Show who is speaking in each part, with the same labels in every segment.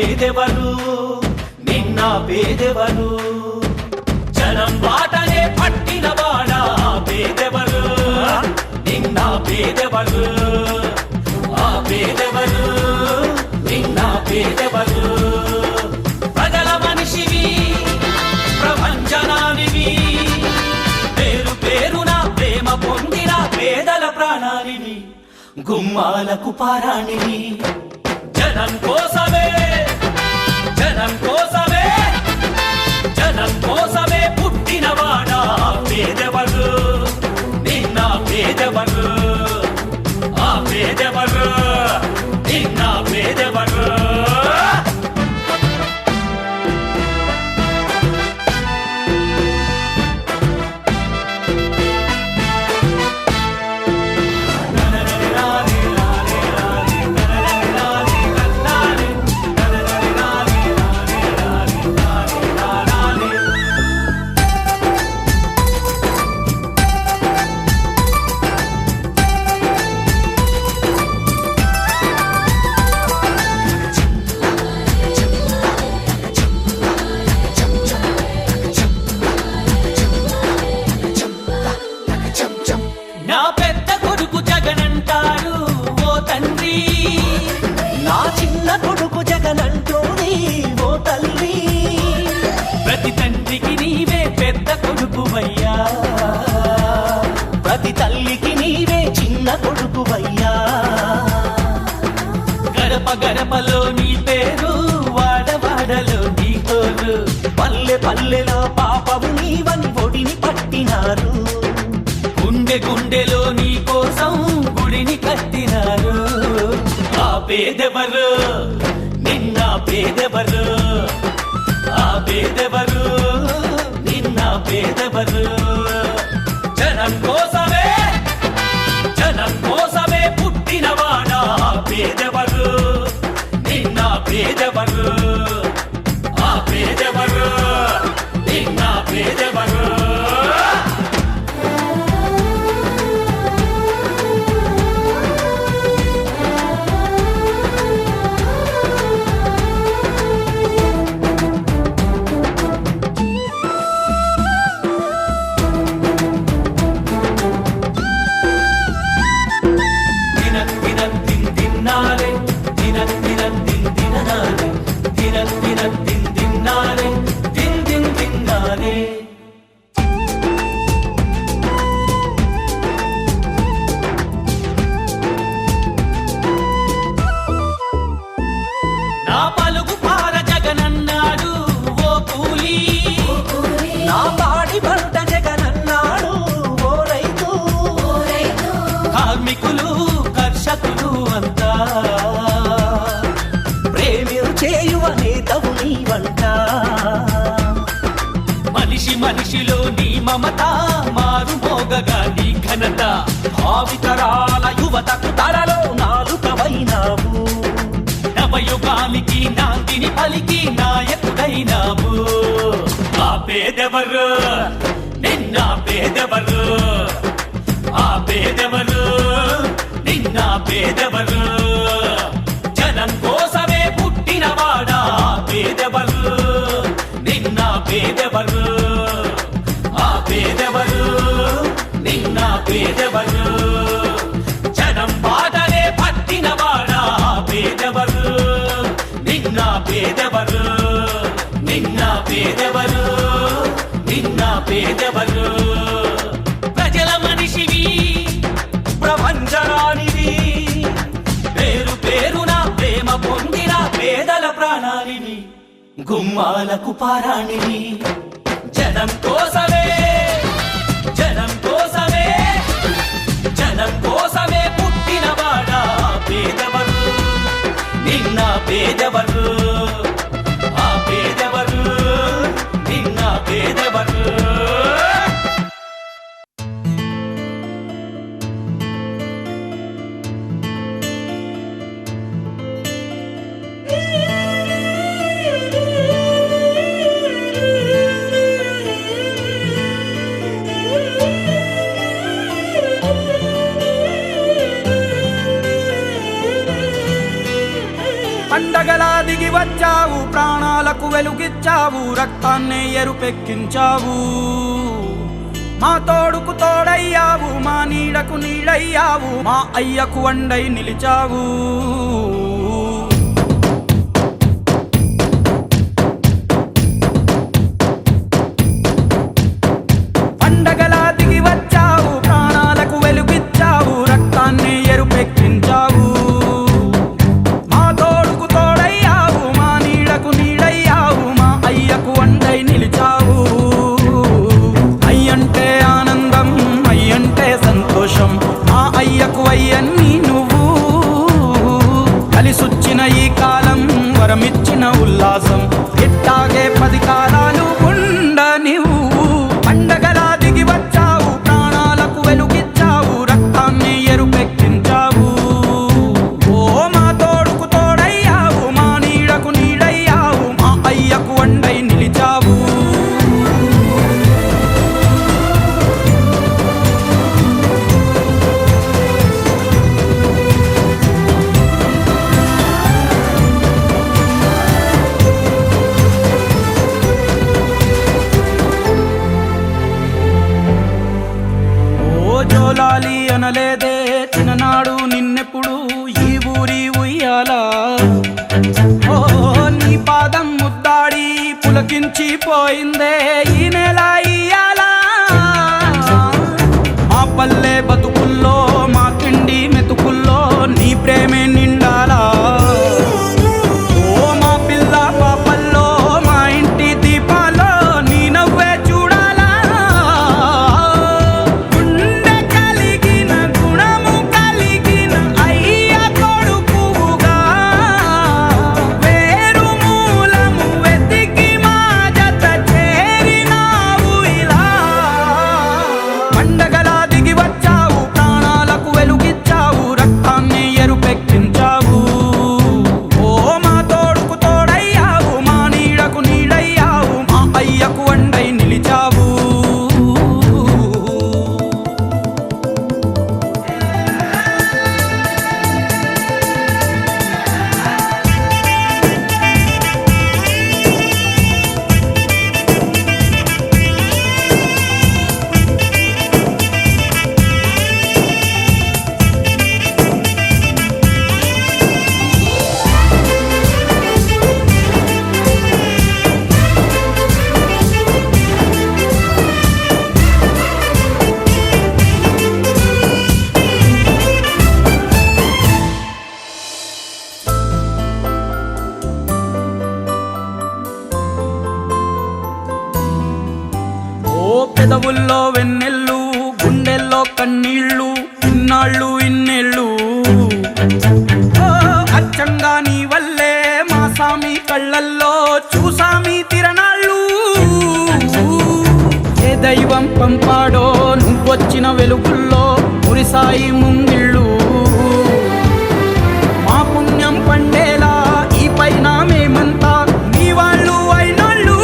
Speaker 1: పేదెవరు నిన్న పేదెవరు జనం బాటనే పట్టిన వాడా పేదెవరు నిన్న పేదెవరు ఆ పేదెవరు నిన్న పేదెవరు ప్రజల మనిషివి ప్రపంచనానివి పేరు పేరున ప్రేమ పొందిన పేదల ప్రాణానివి గుమ్మాలకు పారాణివి జనం కోసమే జనం కోసమే జనం కోసమే పుట్టినవాడా పేదెవరు నిన్న పేదెవరు ఆ పేదెవరు నిన్న పేదెవరు నా పెద్ద కొడుకు జగనంటారు ఓ తండ్రి నా చిన్న కొడుకు జగనంటోని ఓ తల్లి ప్రతి తండ్రికి నీవే పెద్ద కొడుకువయ్యా ప్రతి తల్లికి నీవే చిన్న కొడుకువయ్యా గడప గడపలో నీ పేరు వాడవాడలో నీ తోరు పల్లె పల్లెలో పాపము నీవని ఒడిని పట్టినారు గుండె గుండెలో నీ కోసం గుడిని కట్టినారు ఆ పేదెవరు నిన్న పేదెవరు ఆ పేదెవరు నిన్న పేదెవరు జనం కోసమే పుట్టినవాడా పేదెవరు నిన్న పేదెవరు ఆ పేదెవరు నిన్న పేదెవరు నా పలుగు పార జగనన్నాడు ఓ కూలి నా పాడి పంట జగనన్నాడు ఓ రైతు కార్మికులు కర్షకులు అంతా ప్రేమించేయువ నేతవు నీ వంట మనిషి మనిషిలో నీ మమత మారు మోగగా నీ ఘనత భావితరాల యువతకు తరలో నాలుకవైనావు నవయుగానికి నాందిని పలికి నాయకుడైనావు ఆ పేదెవరు నిన్న పేదెవరు ఆ పేదెవరు నిన్న పేదెవరు జనం కోసమే పుట్టినవాడా పేదెవరు నిన్న పేదెవరు ఆ పేదెవరు నిన్న పేదెవరు జనం బాటనే పట్టినవాడా పేదెవరు నిన్న పేదెవరు నిన్న పేదెవరు నిన్న పేదెవరు ప్రజల మనిషివి ప్రపంచనానివి పేరు పేరున ప్రేమ పొందిన పేదల ప్రాణానివి గుమ్మాలకు పారాణివి జనం కోసమే జనం కోసమే జనం కోసమే పుట్టినవాడా పేదవరు నిన్న పేదవరు ఆ పేదవరు నిన్న పేదవరు
Speaker 2: పండగలా దిగి వచ్చావు, ప్రాణాలకు వెలుగిచ్చావు, రక్తాన్నే ఎరుపెక్కించావు. మా తోడుకు తోడయ్యావు, మా నీడకు నీడయ్యావు, మా అయ్యకు వండై నిలిచావు. పండగలా దిగి వచ్చావు, ప్రాణాలకు వెలుగిచ్చావు, రక్తాన్ని ఎరుపెక్కించావు. మా తోడుకు తోడయ్యావు, మా నీడకు నీడయ్యావు, మా అయ్యకు వండై నిలిచావు. అయ్యంటే ఆనందం, అయ్యంటే సంతోషం, మా అయ్యకు అయ్యన్ని నువ్వు. కలిసొచ్చిన ఈ కాలం వరమిచ్చిన ఉల్లాసం, ఇట్టాగే 10 కాలాలు ఉండనివ్వు. పండగలా దిగి వచ్చావు, ప్రాణాలకు వెలుగిచ్చావు, రక్తాన్ని ఎరుపెక్కించావు. ఓ మా తోడుకు తోడయ్యావు, మా నీడకు నీడయ్యావు, మా అయ్యకు వండై నిలిచావు. జోలాలి అనలేదే చిన్ననాడు నిన్నెప్పుడు ఈ ఊరి ఉయ్యాలా. ఓ నీ పాదం ముద్దాడి పులకించి పోయిందే ఈ నెల ఇయ్యాలా. మా పల్లె బతుకుల్లో, మా తిండి మెతుకుల్లో నీ ప్రేమే నిండాలా. ఓ మా పిల్ల పాపల్లో, మా ఇంటి దీపాల్లో నీ నవ్వే చూడాలా. గుండె కలిగిన గుణము కలిగిన అయ్య కొడుకుగా, వేరు మూలము వెతికి మా జత చేరినావు ఇలా. పండగలా దిగి వచ్చావు, ప్రాణాలకు వెలుగిచ్చావు, రక్తాన్ని ఎరుపెక్కించావు. ఓ మా తోడుకు తోడయ్యావు, మా నీడకు నీడయ్యావు, మా అయ్యకు వండై నిలిచావు. ఓ పెదవుల్లో వెన్నెల్లు, గుండెల్లో కన్నీళ్ళు, ఇన్నాళ్ళు ఇన్నేళ్ళు. ఓ అచ్చంగా నీ వల్లే మా సామి కళ్ళల్లో చూసామి తిరణాళ్ళు. ఏ దైవం పంపాడో నువ్వొచ్చిన వెలుగుల్లో మురిసాయి ముంగిళ్ళు. మా పుణ్యం పండేలా ఈ పైన మేమంతా నీ వాళ్ళు అయినాళ్ళు.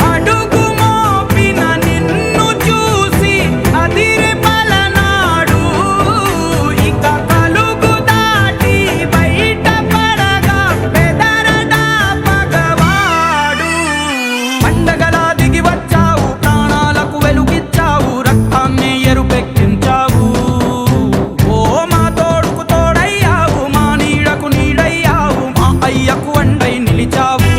Speaker 2: అడుగు మోపిన నిన్ను చూసి అదిరి పలనాడు, ఇక కలుగు దాటి బయట పడగా బెదరడా పగవాడు. పండగలా దిగి వచ్చావు, ప్రాణాలకు వెలుగిచ్చావు, రక్తాన్ని ఎరుపెక్కించావు. ఓ మా తోడుకు తోడయ్యావు, మా నీడకు నీడయ్యావు, మా అయ్యకు వండై నిలిచావు.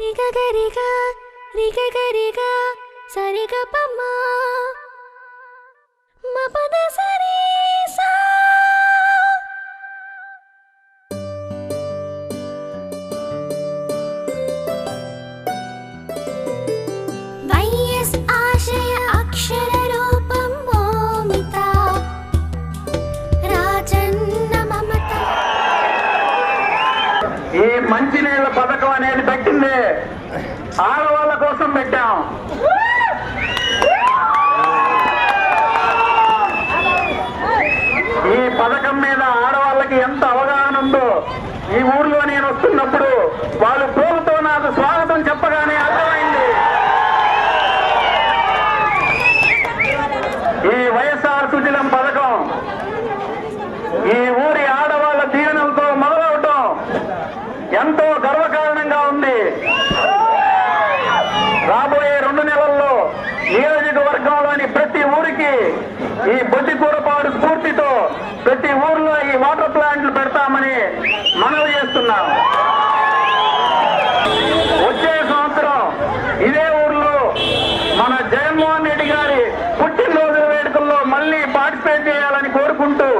Speaker 3: రిగగరిగా రిగగరిగా సరిగపమ్మ మపద సరి సా. వైఎస్ ఆశయ
Speaker 4: అనేది పెట్టింది ఆడవాళ్ళ కోసం పెట్టాం. ఈ పథకం మీద ఆడవాళ్ళకి ఎంత అవగాహన ఉందో ఈ ఊర్లో నేను వస్తున్నప్పుడు వాళ్ళు పూలతో నాకు స్వాగతం చెప్పగానే అర్థమైంది. ఈ వైఎస్ఆర్ సుజలం పథకం ఈ ఊరి ఆడవాళ్ళ దీవెనలతో మొదలవటం ఎంతో గర్వకారణంగా ఉంది. రాబోయే 2 నెలల్లో నియోజకవర్గంలోని ప్రతి ఊరికి ఈ బొద్దికూరపాడు స్ఫూర్తితో ప్రతి ఊర్లో ఈ వాటర్ ప్లాంట్లు పెడతామని మనవి చేస్తున్నాం. వచ్చే సంవత్సరం ఇదే ఊర్లో మన జగన్మోహన్ రెడ్డి గారి పుట్టినరోజు వేడుకల్లో మళ్ళీ పార్టిసిపేట్ చేయాలని కోరుకుంటూ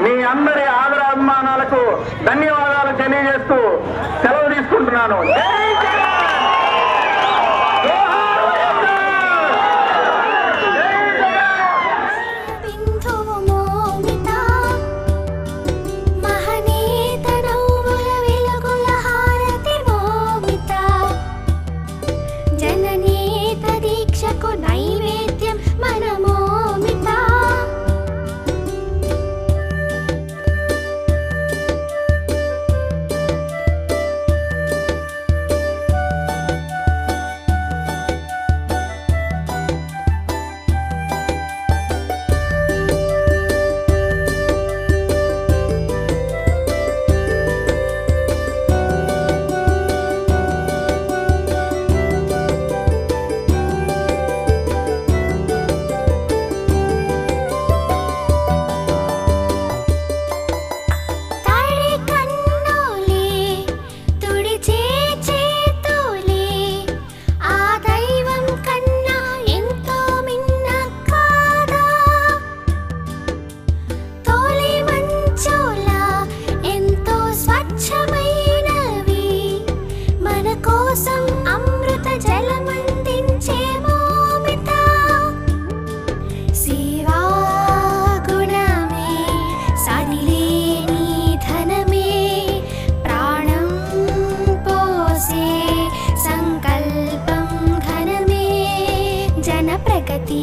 Speaker 4: మీ అందరి ఆదరాభిమానాలకు ధన్యవాదాలు తెలియజేస్తూ సెలవు తీసుకుంటున్నాను. జై జగన్! జోహార్ వైఎస్ఆర్! జై జగన్!
Speaker 3: బిందువు మోమిత మహనీత నవ్వుల వెలుగుల హారతి మోమిత జననేత దీక్షకు నైవేద్యం మన మోమిత తడి కన్నులే తుడిచే చేతులే ఆ దైవం కన్నా ఎంతో మిన్న కాదా తోలి మంచులా ఎంతో స్వచ్ఛమైనవి మన కోసం అమృత జలమందించే మోమిత సేవా గుణమే సరిలేని ధనమే ప్రాణం పోసే సంకల్పం ఘనమే జన ప్రగతి